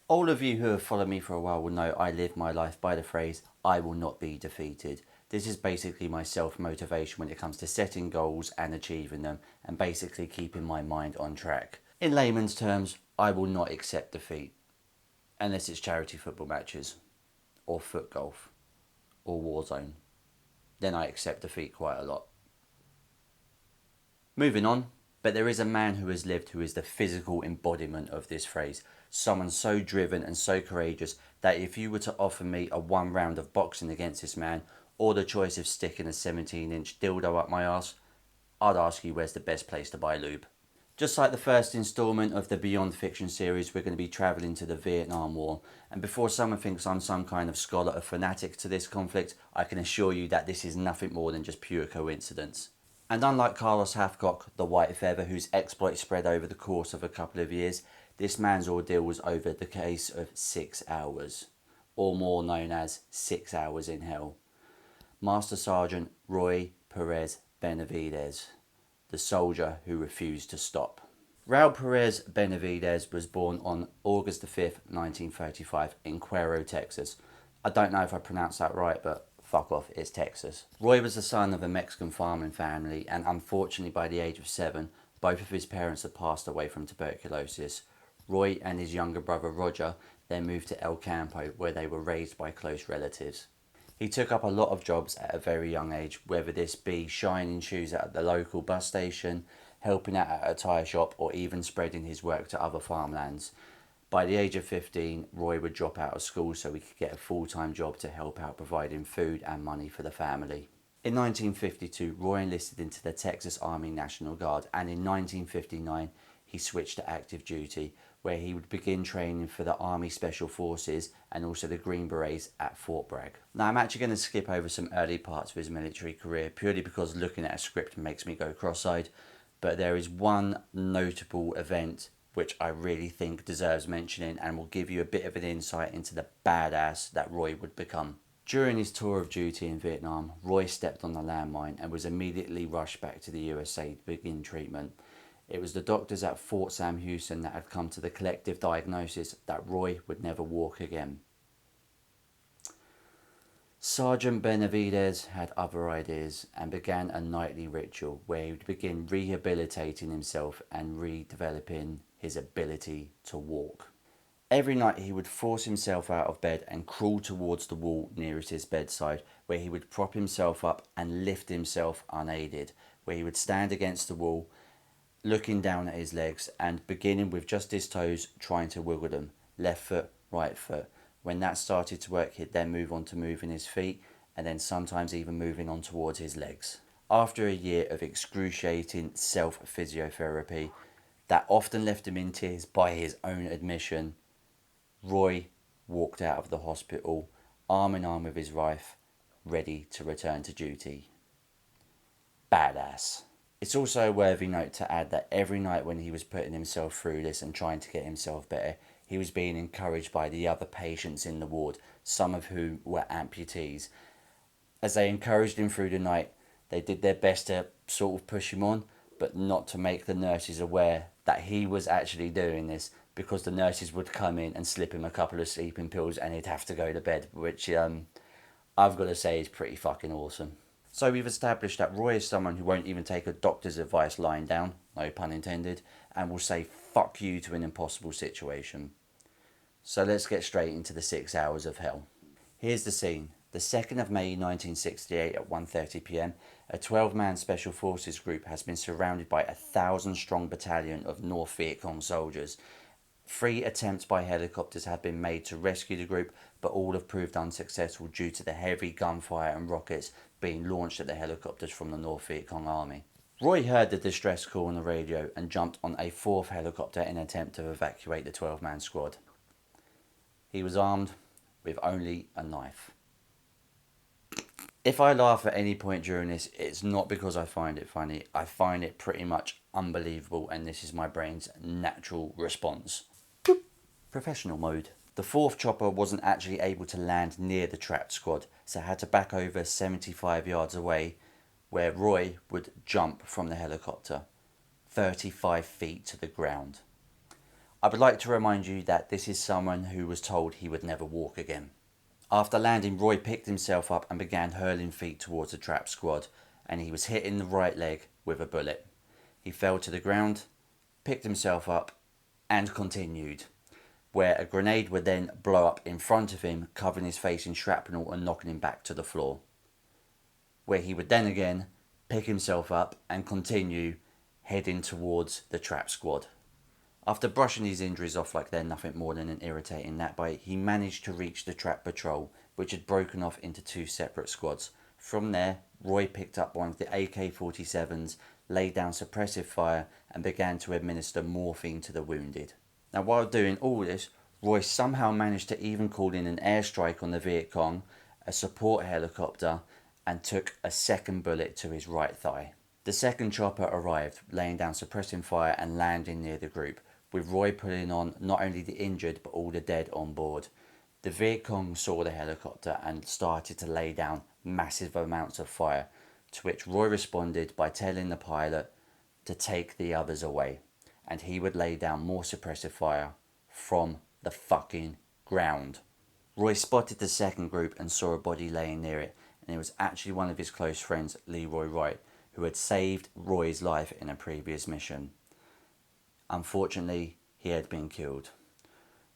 All of you who have followed me for a while will know I live my life by the phrase, I will not be defeated. This is basically my self-motivation when it comes to setting goals and achieving them, and basically keeping my mind on track. In layman's terms, I will not accept defeat, unless it's charity football matches, or foot golf, or Warzone. Then I accept defeat quite a lot. Moving on, but there is a man who has lived who is the physical embodiment of this phrase. Someone so driven and so courageous that if you were to offer me a 1 round of boxing against this man, or the choice of sticking a 17-inch dildo up my arse, I'd ask you where's the best place to buy lube. Just like the first instalment of the Beyond Fiction series, we're going to be travelling to the Vietnam War. And before someone thinks I'm some kind of scholar or fanatic to this conflict, I can assure you that this is nothing more than just pure coincidence. And unlike Carlos Hathcock, the white feather, whose exploits spread over the course of a couple of years, this man's ordeal was over the case of 6 hours, or more known as 6 hours in hell. Master Sergeant Roy Perez Benavidez, the soldier who refused to stop. Raul Perez Benavidez was born on August the 5th, 1935 in Cuero, Texas. I don't know if I pronounced that right, but fuck off, it's Texas. Roy was the son of a Mexican farming family, and unfortunately by the age of 7, both of his parents had passed away from tuberculosis. Roy and his younger brother Roger then moved to El Campo, where they were raised by close relatives. He took up a lot of jobs at a very young age, whether this be shining shoes at the local bus station, helping out at a tyre shop, or even spreading his work to other farmlands. By the age of 15, Roy would drop out of school so he could get a full-time job to help out providing food and money for the family. In 1952, Roy enlisted into the Texas Army National Guard, and in 1959 he switched to active duty, where he would begin training for the Army Special Forces and also the Green Berets at Fort Bragg. Now I'm actually going to skip over some early parts of his military career purely because looking at a script makes me go cross-eyed, but there is one notable event which I really think deserves mentioning and will give you a bit of an insight into the badass that Roy would become. During his tour of duty in Vietnam, Roy stepped on the landmine and was immediately rushed back to the USA to begin treatment. It was the doctors at Fort Sam Houston that had come to the collective diagnosis that Roy would never walk again. Sergeant Benavidez had other ideas and began a nightly ritual where he would begin rehabilitating himself and redeveloping his ability to walk. Every night he would force himself out of bed and crawl towards the wall nearest his bedside, where he would prop himself up and lift himself unaided, where he would stand against the wall, looking down at his legs and beginning with just his toes, trying to wiggle them, left foot, right foot. When that started to work, he'd then move on to moving his feet, and then sometimes even moving on towards his legs. After a year of excruciating self-physiotherapy that often left him in tears by his own admission, Roy walked out of the hospital, arm in arm with his wife, ready to return to duty. Badass. It's also a worthy note to add that every night when he was putting himself through this and trying to get himself better, he was being encouraged by the other patients in the ward, some of whom were amputees. As they encouraged him through the night, they did their best to sort of push him on, but not to make the nurses aware that he was actually doing this, because the nurses would come in and slip him a couple of sleeping pills and he'd have to go to bed, which I've got to say is pretty fucking awesome. So we've established that Roy is someone who won't even take a doctor's advice lying down, no pun intended, and will say fuck you to an impossible situation. So let's get straight into the 6 hours of hell. Here's the scene. The 2nd of May 1968 at 1:30 p.m, a 12-man Special Forces group has been surrounded by a 1,000-strong battalion of North Viet Cong soldiers. 3 attempts by helicopters have been made to rescue the group, but all have proved unsuccessful due to the heavy gunfire and rockets being launched at the helicopters from the North Viet Cong army. Roy heard the distress call on the radio and jumped on a 4th helicopter in an attempt to evacuate the 12-man squad. He was armed with only a knife. If I laugh at any point during this, it's not because I find it funny. I find it pretty much unbelievable, and this is my brain's natural response. Boop. Professional mode. The 4th chopper wasn't actually able to land near the trapped squad, so had to back over 75 yards away, where Roy would jump from the helicopter, 35 feet to the ground. I would like to remind you that this is someone who was told he would never walk again. After landing, Roy picked himself up and began hurling feet towards the trap squad, and he was hit in the right leg with a bullet. He fell to the ground, picked himself up, and continued, where a grenade would then blow up in front of him, covering his face in shrapnel and knocking him back to the floor, where he would then again pick himself up and continue heading towards the trap squad. After brushing these injuries off like they're nothing more than an irritating gnat bite, he managed to reach the trap patrol, which had broken off into two separate squads. From there, Roy picked up one of the AK-47s, laid down suppressive fire, and began to administer morphine to the wounded. Now, while doing all this, Roy somehow managed to even call in an airstrike on the Viet Cong, a support helicopter, and took a second bullet to his right thigh. The second chopper arrived, laying down suppressing fire and landing near the group, with Roy putting on not only the injured but all the dead on board. The Viet Cong saw the helicopter and started to lay down massive amounts of fire, to which Roy responded by telling the pilot to take the others away, and he would lay down more suppressive fire from the fucking ground. Roy spotted the second group and saw a body laying near it, and it was actually one of his close friends, Leroy Wright, who had saved Roy's life in a previous mission. Unfortunately, he had been killed.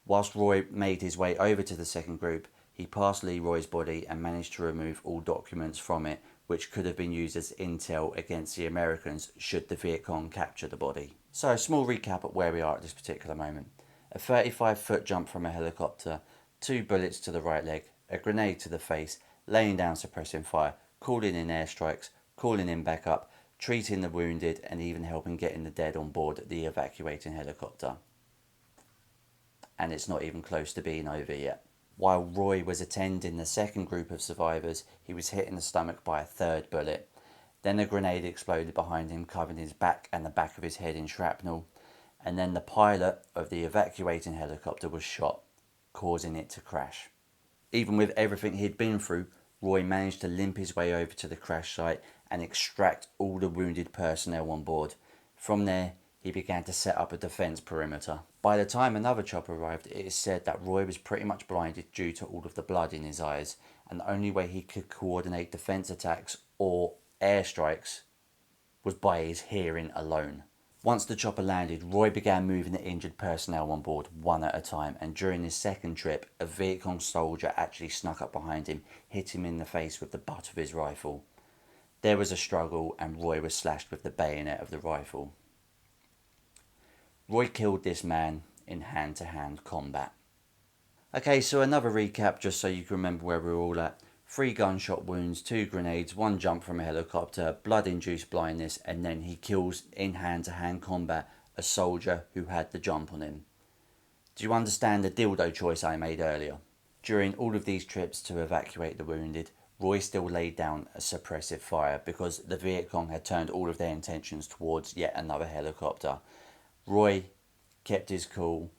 Whilst Roy made his way over to the second group, he passed Leroy's body and managed to remove all documents from it, which could have been used as intel against the Americans should the Viet Cong capture the body. So, a small recap of where we are at this particular moment. A 35-foot jump from a helicopter, 2 bullets to the right leg, a grenade to the face, laying down suppressing fire, calling in airstrikes, calling in backup, treating the wounded, and even helping getting the dead on board the evacuating helicopter. And it's not even close to being over yet. While Roy was attending the second group of survivors, he was hit in the stomach by a third bullet. Then a grenade exploded behind him, covering his back and the back of his head in shrapnel. And then the pilot of the evacuating helicopter was shot, causing it to crash. Even with everything he'd been through, Roy managed to limp his way over to the crash site and extract all the wounded personnel on board. From there, he began to set up a defence perimeter. By the time another chopper arrived, it is said that Roy was pretty much blinded due to all of the blood in his eyes, and the only way he could coordinate defence attacks or airstrikes was by his hearing alone. Once the chopper landed, Roy began moving the injured personnel on board one at a time, and during his second trip, a Viet Cong soldier actually snuck up behind him, hit him in the face with the butt of his rifle. There was a struggle, and Roy was slashed with the bayonet of the rifle. Roy killed this man in hand-to-hand combat. Okay, so another recap just so you can remember where we're all at. 3 gunshot wounds, 2 grenades, 1 jump from a helicopter, blood-induced blindness, and then he kills in hand-to-hand combat a soldier who had the jump on him. Do you understand the dildo choice I made earlier? During all of these trips to evacuate the wounded, Roy still laid down a suppressive fire because the Viet Cong had turned all of their intentions towards yet another helicopter. Roy kept his cool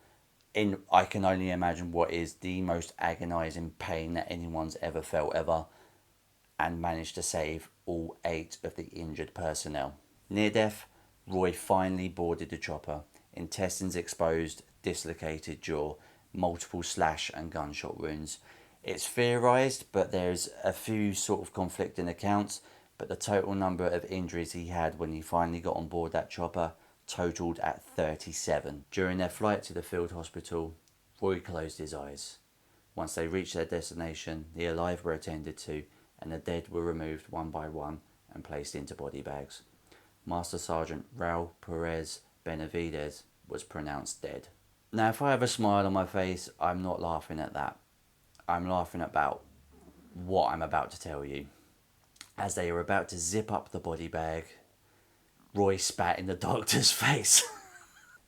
in, I can only imagine what is the most agonising pain that anyone's ever felt ever, and managed to save all 8 of the injured personnel. Near death, Roy finally boarded the chopper, intestines exposed, dislocated jaw, multiple slash and gunshot wounds. It's theorised, but there's a few sort of conflicting accounts, but the total number of injuries he had when he finally got on board that chopper totaled at 37. During their flight to the field hospital, Roy closed his eyes. Once they reached their destination, the alive were attended to, and the dead were removed one by one and placed into body bags. Master Sergeant Raul Perez Benavides was pronounced dead. Now, if I have a smile on my face, I'm not laughing at that. I'm laughing about what I'm about to tell you. As they were about to zip up the body bag, Roy spat in the doctor's face.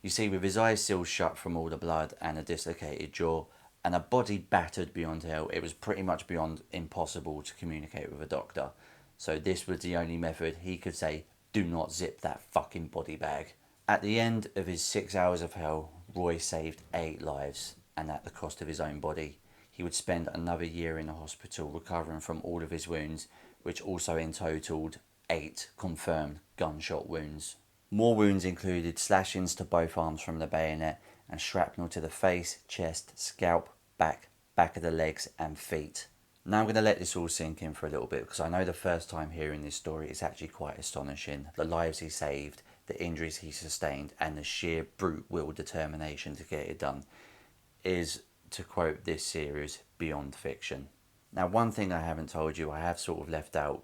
You see, with his eyes still shut from all the blood and a dislocated jaw, and a body battered beyond hell, it was pretty much beyond impossible to communicate with a doctor. So this was the only method he could say, do not zip that fucking body bag. At the end of his 6 hours of hell, Roy saved 8 lives, and at the cost of his own body. He would spend another year in the hospital recovering from all of his wounds, which also in totaled 8 confirmed gunshot wounds. More wounds included slashings to both arms from the bayonet and shrapnel to the face, chest, scalp, back of the legs and feet. Now I'm going to let this all sink in for a little bit, because I know the first time hearing this story it's actually quite astonishing. The lives he saved, the injuries he sustained, and the sheer brute will determination to get it done is, to quote this series, beyond fiction. Now, one thing I haven't told you, I have sort of left out,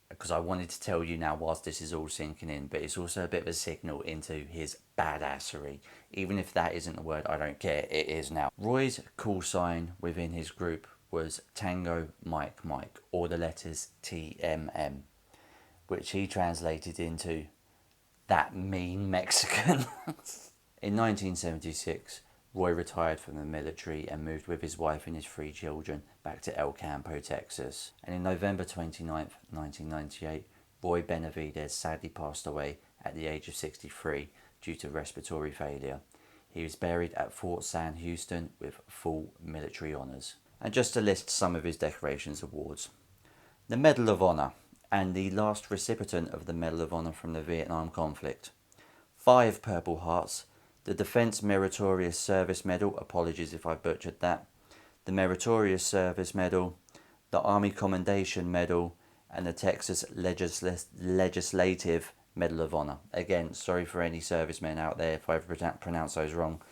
because I wanted to tell you now whilst this is all sinking in, but it's also a bit of a signal into his badassery. Even if that isn't the word, I don't care, it is now. Roy's call sign within his group was Tango Mike Mike, or the letters TMM, which he translated into that mean Mexican. In 1976, Roy retired from the military and moved with his wife and his 3 children back to El Campo, Texas. And in November 29th, 1998, Roy Benavidez sadly passed away at the age of 63 due to respiratory failure. He was buried at Fort Sam Houston with full military honours. And just to list some of his decorations awards: the Medal of Honor, and the last recipient of the Medal of Honor from the Vietnam conflict. 5 Purple Hearts, the Defense Meritorious Service Medal, apologies if I butchered that, the Meritorious Service Medal, the Army Commendation Medal, and the Texas Legislative Medal of Honor. Again, sorry for any servicemen out there if I pronounce those wrong.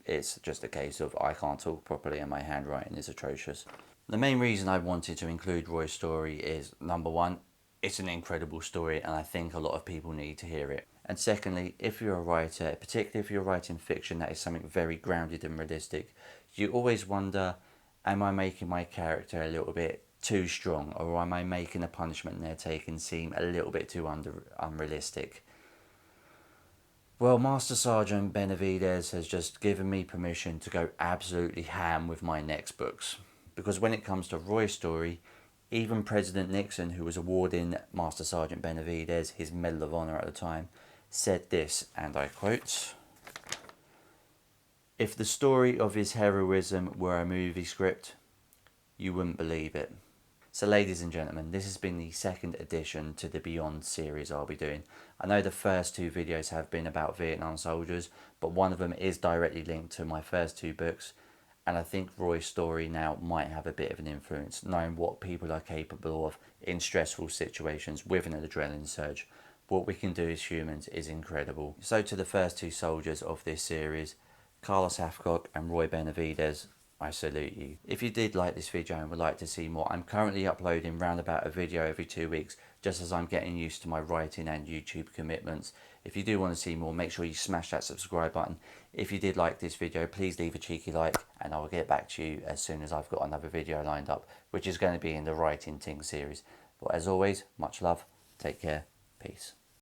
It's just a case of I can't talk properly and my handwriting is atrocious. The main reason I wanted to include Roy's story is, number one, it's an incredible story and I think a lot of people need to hear it. And secondly, if you're a writer, particularly if you're writing fiction that is something very grounded and realistic, you always wonder, am I making my character a little bit too strong, or am I making the punishment they're taking seem a little bit too unrealistic? Well, Master Sergeant Benavidez has just given me permission to go absolutely ham with my next books. Because when it comes to Roy's story, even President Nixon, who was awarding Master Sergeant Benavidez his Medal of Honor at the time, said this, and I quote, "If the story of his heroism were a movie script, you wouldn't believe it." So ladies and gentlemen, this has been the second addition to the Beyond series I'll be doing. I know the first 2 videos have been about Vietnam soldiers, but one of them is directly linked to my first 2 books, and I think Roy's story now might have a bit of an influence, knowing what people are capable of in stressful situations with an adrenaline surge. What we can do as humans is incredible. So to the first 2 soldiers of this series, Carlos Hathcock and Roy Benavidez, I salute you. If you did like this video and would like to see more, I'm currently uploading round about a video every 2 weeks, just as I'm getting used to my writing and YouTube commitments. If you do want to see more, make sure you smash that subscribe button. If you did like this video, please leave a cheeky like, and I will get back to you as soon as I've got another video lined up, which is going to be in the Writing Ting series. But as always, much love, take care, peace.